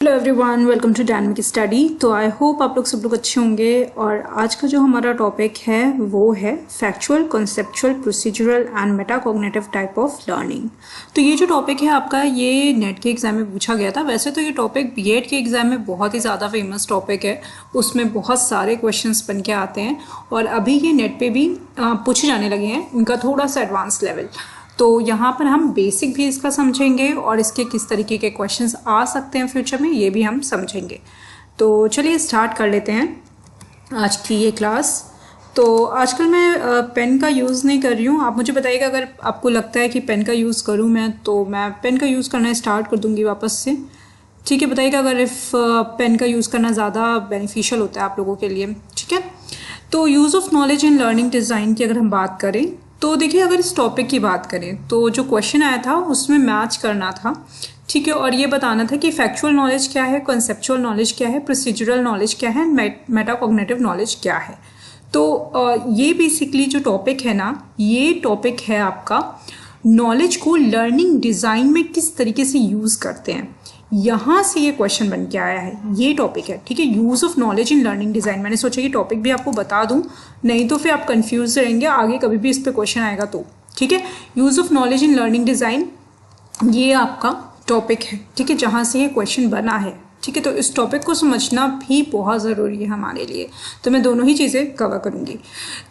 Hello everyone, welcome to dynamic study. तो I hope आप लोग सब लोग अच्छे होंगे। और आज का जो हमारा टॉपिक है वो है factual, conceptual, procedural and metacognitive type of learning. तो ये जो टॉपिक है आपका, ये नेट के एग्जाम में पूछा गया था। वैसे तो ये टॉपिक बीएड के एग्जाम में बहुत ही ज़्यादा फेमस टॉपिक है, उसमें बहुत सारे क्वेश्चंस बन के आते हैं और अभी ये नेट पे भी पूछे जाने लगे हैं, उनका थोड़ा सा एडवांस लेवल। तो यहाँ पर हम बेसिक भी इसका समझेंगे और इसके किस तरीके के क्वेश्चंस आ सकते हैं फ्यूचर में, ये भी हम समझेंगे। तो चलिए स्टार्ट कर लेते हैं आज की ये क्लास। तो आजकल मैं पेन का यूज़ नहीं कर रही हूँ। आप मुझे बताइएगा अगर आपको लगता है कि पेन का यूज़ करूँ मैं, तो मैं पेन का यूज़ करना स्टार्ट कर दूँगी वापस से। ठीक है, बताइएगा अगर पेन का यूज़ करना ज़्यादा बेनिफिशियल होता है आप लोगों के लिए। ठीक है, तो use of knowledge in learning design की अगर हम बात करें तो देखिए, अगर इस टॉपिक की बात करें तो जो क्वेश्चन आया था उसमें मैच करना था। ठीक है, और ये बताना था कि फैक्चुअल नॉलेज क्या है, कॉन्सेप्चुअल नॉलेज क्या है, प्रोसीजरल नॉलेज क्या है, मेटाकॉग्निटिव नॉलेज क्या है। तो ये बेसिकली जो टॉपिक है ना, ये टॉपिक है आपका नॉलेज को लर्निंग डिज़ाइन में किस तरीके से यूज़ करते हैं। यहाँ से ये क्वेश्चन बन के आया है, ये टॉपिक है। ठीक है, use of knowledge in learning design. मैंने सोचा कि टॉपिक भी आपको बता दूं, नहीं तो फिर आप कंफ्यूज रहेंगे आगे कभी भी इस पे क्वेश्चन आएगा तो। ठीक है, use of knowledge in learning design ये आपका टॉपिक है। ठीक है, जहाँ से ये क्वेश्चन बना है। ठीक है, तो इस टॉपिक को समझना भी बहुत ज़रूरी है हमारे लिए, तो मैं दोनों ही चीज़ें कवर करूँगी।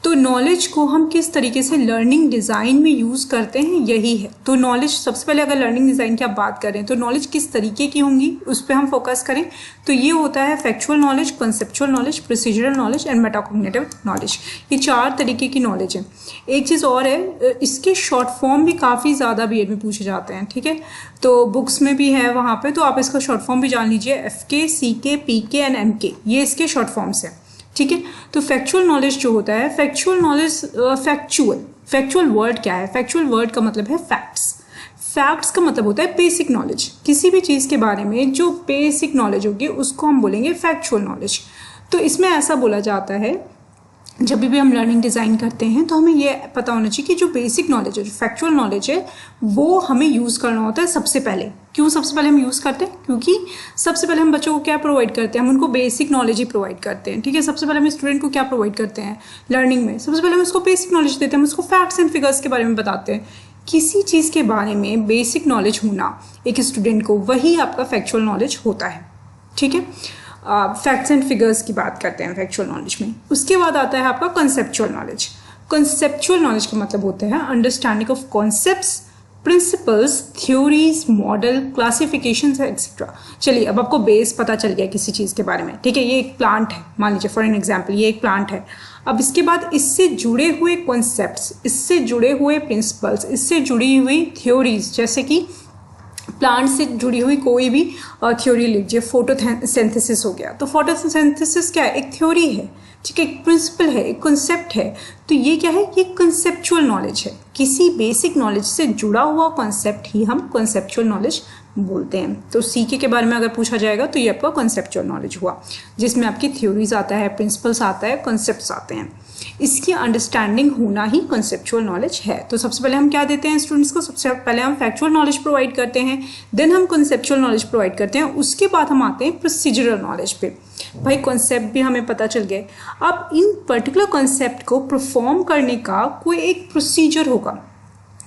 तो नॉलेज को हम किस तरीके से लर्निंग डिज़ाइन में यूज़ करते हैं, यही है। तो नॉलेज, सबसे पहले अगर लर्निंग डिज़ाइन की आप बात करें तो नॉलेज किस तरीके की होंगी उस पर हम फोकस करें तो ये होता है factual knowledge, conceptual knowledge, procedural knowledge and metacognitive knowledge. ये 4 तरीके की नॉलेज है। एक चीज़ और है, इसके शॉर्ट फॉर्म भी काफ़ी ज़्यादा बीएड में पूछे जाते हैं। ठीक है, तो बुक्स में भी है वहाँ पे, तो आप इसका शॉर्ट फॉर्म भी जान लीजिए। FK, CK, PK and MK, ये इसके शॉर्ट फॉर्म्स हैं। ठीक है, तो फैक्चुअल नॉलेज जो होता है, फैक्चुअल नॉलेज, फैक्चुअल वर्ड क्या है? फैक्चुअल वर्ड का मतलब है फैक्ट्स। फैक्ट्स का मतलब होता है बेसिक नॉलेज। किसी भी चीज़ के बारे में जो बेसिक नॉलेज होगी उसको हम बोलेंगे फैक्चुअल नॉलेज। तो इसमें ऐसा बोला जाता है, जब भी हम लर्निंग डिज़ाइन करते हैं तो हमें ये पता होना चाहिए कि जो बेसिक नॉलेज है, जो फैक्चुअल नॉलेज है, वो हमें यूज़ करना होता है सबसे पहले। क्यों सबसे पहले हम यूज़ करते हैं? क्योंकि सबसे पहले हम बच्चों को क्या प्रोवाइड करते हैं? हम उनको बेसिक नॉलेज ही प्रोवाइड करते हैं। ठीक है, सबसे पहले हम स्टूडेंट को क्या प्रोवाइड करते हैं लर्निंग में? सबसे पहले हम उसको बेसिक नॉलेज देते हैं, हम उसको फैक्ट्स एंड फिगर्स के बारे में बताते हैं। किसी चीज़ के बारे में बेसिक नॉलेज होना एक स्टूडेंट को, वही आपका फैक्चुअल नॉलेज होता है। ठीक है, फैक्ट्स एंड फिगर्स की बात करते हैं फैक्चुअल नॉलेज में। उसके बाद आता है आपका कंसेप्चुअल नॉलेज। कंसेप्चुअल नॉलेज का मतलब होता है understanding of concepts, principles, theories, model, classifications etcetera. चलिए, अब आपको बेस पता चल गया किसी चीज़ के बारे में। ठीक है, ये एक प्लांट है, मान लीजिए फॉर एन एग्जाम्पल ये एक प्लांट है। अब इसके बाद इससे जुड़े हुए कॉन्सेप्ट्स, इससे जुड़े हुए प्रिंसिपल्स, इससे जुड़ी हुई थ्योरीज, जैसे कि प्लांट से जुड़ी हुई कोई भी थ्योरी लीजिए, फोटोसिंथेसिस हो गया। तो फोटोसिंथेसिस क्या है? एक थ्योरी है। ठीक है, एक प्रिंसिपल है, एक कॉन्सेप्ट है। तो ये क्या है? ये कंसेप्चुअल नॉलेज है। किसी बेसिक नॉलेज से जुड़ा हुआ कॉन्सेप्ट ही हम कंसेप्चुअल नॉलेज बोलते हैं। तो सीके के बारे में अगर पूछा जाएगा तो ये आपका कंसेप्चुअल नॉलेज हुआ, जिसमें आपकी थ्योरीज आता है, प्रिंसिपल्स आता है, कॉन्सेप्ट्स आते हैं। इसकी अंडरस्टैंडिंग होना ही कंसेप्चुअल नॉलेज है। तो सबसे पहले हम क्या देते हैं स्टूडेंट्स को? सबसे पहले हम फैक्चुअल नॉलेज प्रोवाइड करते हैं, देन हम कंसेप्चुअल नॉलेज प्रोवाइड करते हैं, उसके बाद हम आते हैं प्रोसीजरल नॉलेज पे। भाई कॉन्सेप्ट भी हमें पता चल गए, अब इन पर्टिकुलर कॉन्सेप्ट को परफॉर्म करने का कोई एक प्रोसीजर होगा।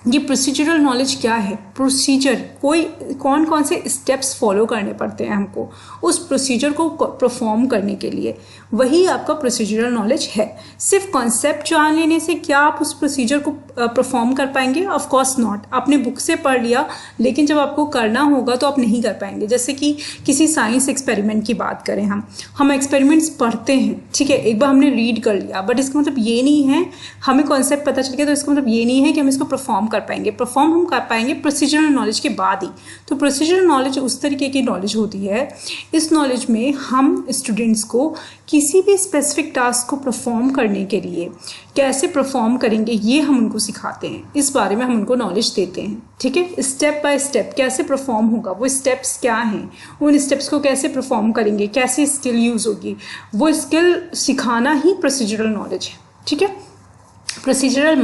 ये प्रोसीजरल नॉलेज क्या है? प्रोसीजर, कोई कौन कौन से स्टेप्स फॉलो करने पड़ते हैं हमको उस प्रोसीजर को परफॉर्म करने के लिए, वही आपका प्रोसीजरल नॉलेज है। सिर्फ कॉन्सेप्ट जान लेने से क्या आप उस प्रोसीजर को परफॉर्म कर पाएंगे? Of course not. आपने बुक से पढ़ लिया, लेकिन जब आपको करना होगा तो आप नहीं कर पाएंगे। जैसे कि किसी साइंस एक्सपेरिमेंट की बात करें, हम एक्सपेरिमेंट्स पढ़ते हैं, ठीक है, एक बार हमने रीड कर लिया, बट इसका मतलब ये नहीं है, हमें कॉन्सेप्ट पता चल गया तो इसका मतलब ये नहीं है कि हम इसको परफॉर्म कर पाएंगे। परफॉर्म हम कर पाएंगे प्रोसीजरल नॉलेज के बाद ही। तो प्रोसीजरल नॉलेज उस तरीके की नॉलेज होती है, इस नॉलेज में हम स्टूडेंट्स को किसी भी स्पेसिफिक टास्क को परफॉर्म करने के लिए कैसे परफॉर्म करेंगे ये हम उनको सिखाते हैं, इस बारे में हम उनको नॉलेज देते हैं। ठीक है, स्टेप बाय स्टेप कैसे परफॉर्म होगा, वो स्टेप्स क्या हैं, उन स्टेप्स को कैसे परफॉर्म करेंगे, कैसे स्किल यूज़ होगी, वो स्किल सिखाना ही प्रोसीजरल नॉलेज है। ठीक है, प्रोसीजरल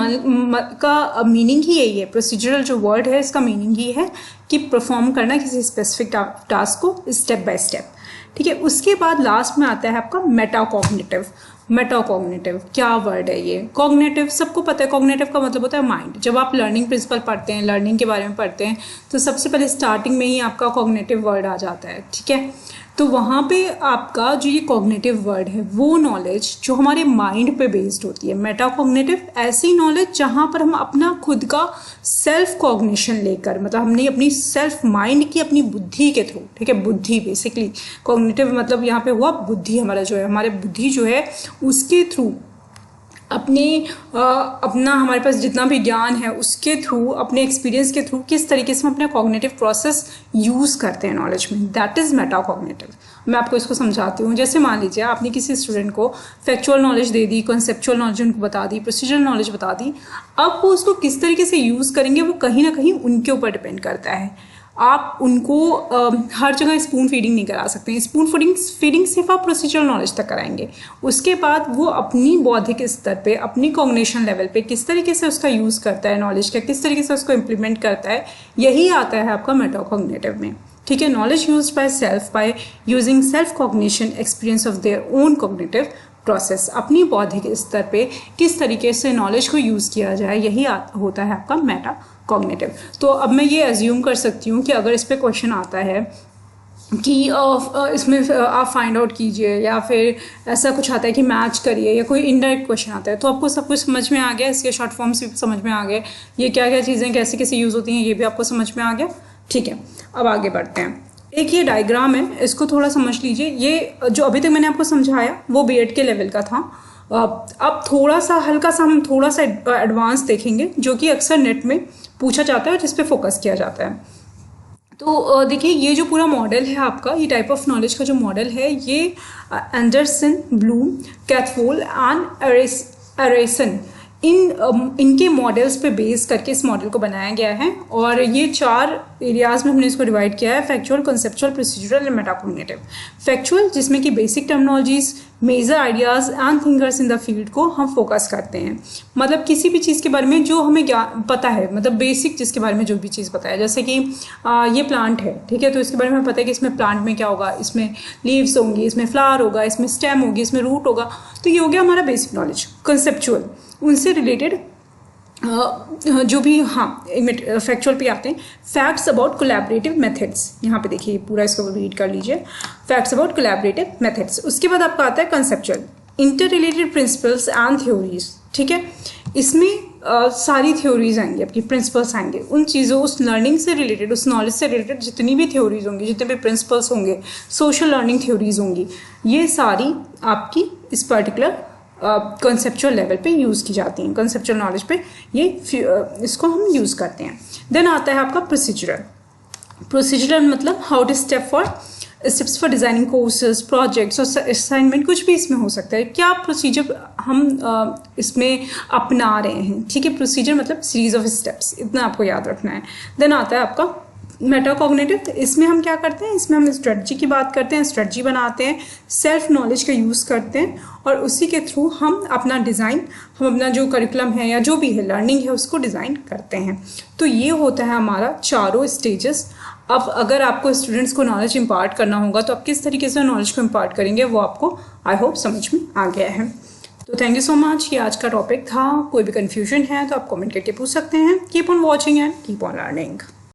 का मीनिंग ही यही है, प्रोसीजरल जो वर्ड है इसका मीनिंग ही है कि परफॉर्म करना किसी स्पेसिफिक टास्क को स्टेप बाय स्टेप, ठीक है। उसके बाद लास्ट में आता है आपका मेटाकॉग्निटिव। मेटाकॉग्निटिव क्या वर्ड है ये? कॉग्निटिव सबको पता है, कॉग्निटिव का मतलब होता है माइंड। जब आप लर्निंग प्रिंसिपल पढ़ते हैं, लर्निंग के बारे में पढ़ते हैं, तो सबसे पहले स्टार्टिंग में ही आपका कॉग्निटिव वर्ड आ जाता है, ठीक है। तो वहाँ पे आपका जो ये कॉग्निटिव वर्ड है वो नॉलेज जो हमारे माइंड पे बेस्ड होती है। मेटाकॉग्निटिव ऐसी नॉलेज जहाँ पर हम अपना खुद का सेल्फ कॉग्निशन लेकर, मतलब हमने अपनी सेल्फ माइंड की अपनी बुद्धि के थ्रू, ठीक है, बुद्धि बेसिकली कॉग्निटिव मतलब यहाँ पे हुआ बुद्धि, हमारा जो है हमारे बुद्धि जो है उसके थ्रू अपना हमारे पास जितना भी ज्ञान है उसके थ्रू, अपने एक्सपीरियंस के थ्रू किस तरीके से हम अपना कॉग्निटिव प्रोसेस यूज़ करते हैं नॉलेज में, दैट इज़ मेटाकॉग्निटिव। मैं आपको इसको समझाती हूँ। जैसे मान लीजिए आपने किसी स्टूडेंट को फैक्चुअल नॉलेज दे दी, कॉन्सेप्चुअल नॉलेज उनको बता दी, प्रोसीजरल नॉलेज बता दी, अब वो उसको किस तरीके से यूज़ करेंगे वो कहीं ना कहीं उनके ऊपर डिपेंड करता है। आप उनको हर जगह स्पून फीडिंग नहीं करा सकते हैं। स्पून फीडिंग सिर्फ आप प्रोसीजरल नॉलेज तक कराएंगे, उसके बाद वो अपनी बौद्धिक स्तर पे, अपनी कॉग्निशन लेवल पे किस तरीके से उसका यूज़ करता है नॉलेज का, किस तरीके से उसको इम्प्लीमेंट करता है, यही आता है आपका मेटाकॉग्निटिव में, ठीक है। Knowledge used by self by using self cognition experience of their own cognitive process. अपनी बौद्धिक स्तर पे किस तरीके से नॉलेज को यूज़ किया जाए, यही होता है आपका मेटा कॉग्निटिव। तो अब मैं ये अज्यूम कर सकती हूँ कि अगर इस पर क्वेश्चन आता है कि इसमें आप फाइंड आउट कीजिए, या फिर ऐसा कुछ आता है कि मैच करिए, या कोई इनडायरेक्ट क्वेश्चन आता है, तो आपको सब कुछ समझ में आ गया, इसके शॉर्ट फॉर्म्स भी समझ में आ गए, ये क्या क्या चीज़ें कैसे कैसे यूज़ होती हैं ये भी आपको समझ में आ गया, ठीक है। अब आगे बढ़ते हैं। एक ये डायग्राम है, इसको थोड़ा समझ लीजिए। ये जो अभी तक मैंने आपको समझाया वो बीएड के लेवल का था। अब थोड़ा सा हल्का सा हम थोड़ा सा एडवांस देखेंगे जो कि अक्सर नेट में पूछा जाता है और जिस पे फोकस किया जाता है। तो देखिए ये जो पूरा मॉडल है आपका, ये टाइप ऑफ नॉलेज का जो मॉडल है, ये एंडरसन, ब्लूम, कैथवोल एंड एरेसन इनके मॉडल्स पे बेस करके इस मॉडल को बनाया गया है। और ये 4 एरियाज में हमने इसको डिवाइड किया है: factual, conceptual, procedural and metacognitive. Factual जिसमें कि basic terminologies, major ideas and thinkers in the field को हम फोकस करते हैं, मतलब किसी भी चीज़ के बारे में जो हमें पता है, मतलब बेसिक जिसके बारे में जो भी चीज़ पता है। जैसे कि ये प्लांट है, ठीक है, तो इसके बारे में पता है कि इसमें प्लांट में क्या होगा, इसमें लीव्स होंगी, इसमें फ्लावर होगा, इसमें स्टेम होगी, इसमें रूट होगा। तो ये हो गया हमारा बेसिक नॉलेज। कंसेप्चुअल उनसे रिलेटेड जो भी, हाँ फैक्चुअल पे आते हैं, फैक्ट्स अबाउट कोलैबोरेटिव मेथड्स। यहाँ पे देखिए पूरा इसको रीड कर लीजिए, फैक्ट्स अबाउट कोलैबोरेटिव मेथड्स। उसके बाद आपका आता है conceptual, inter related principles and theories, ठीक है। इसमें सारी थ्योरीज आएंगी, आपकी प्रिंसिपल्स आएंगे, उन चीज़ों, उस लर्निंग से रिलेटेड, उस नॉलेज से रिलेटेड जितनी भी थ्योरीज होंगी, जितने भी प्रिंसिपल्स होंगे, सोशल लर्निंग थ्योरीज होंगी, ये सारी आपकी इस पर्टिकुलर कंसेप्चुअल लेवल पे यूज़ की जाती हैं। कंसेप्चुअल नॉलेज पे ये इसको हम यूज़ करते हैं। देन आता है आपका प्रोसीजरल। प्रोसीजरल मतलब how two steps for designing courses, projects और असाइनमेंट, कुछ भी इसमें हो सकता है। क्या प्रोसीजर हम इसमें अपना रहे हैं, ठीक है। प्रोसीजर मतलब सीरीज ऑफ स्टेप्स, इतना आपको याद रखना है। देन आता है आपका मेटाकॉग्निटिव। इसमें हम क्या करते हैं, इसमें हम स्ट्रेटजी की बात करते हैं, स्ट्रेटजी बनाते हैं, सेल्फ नॉलेज का यूज़ करते हैं, और उसी के थ्रू हम अपना डिज़ाइन, हम अपना जो करिकुलम है या जो भी है लर्निंग है उसको डिज़ाइन करते हैं। तो ये होता है हमारा चारों स्टेजेस। अब अगर आपको स्टूडेंट्स को नॉलेज इम्पार्ट करना होगा तो आप किस तरीके से नॉलेज को इम्पार्ट करेंगे वो आपको आई होप समझ में आ गया है। तो थैंक यू सो मच। ये आज का टॉपिक था। कोई भी कन्फ्यूजन है तो आप कमेंट करके पूछ सकते हैं। Keep on watching and keep on learning.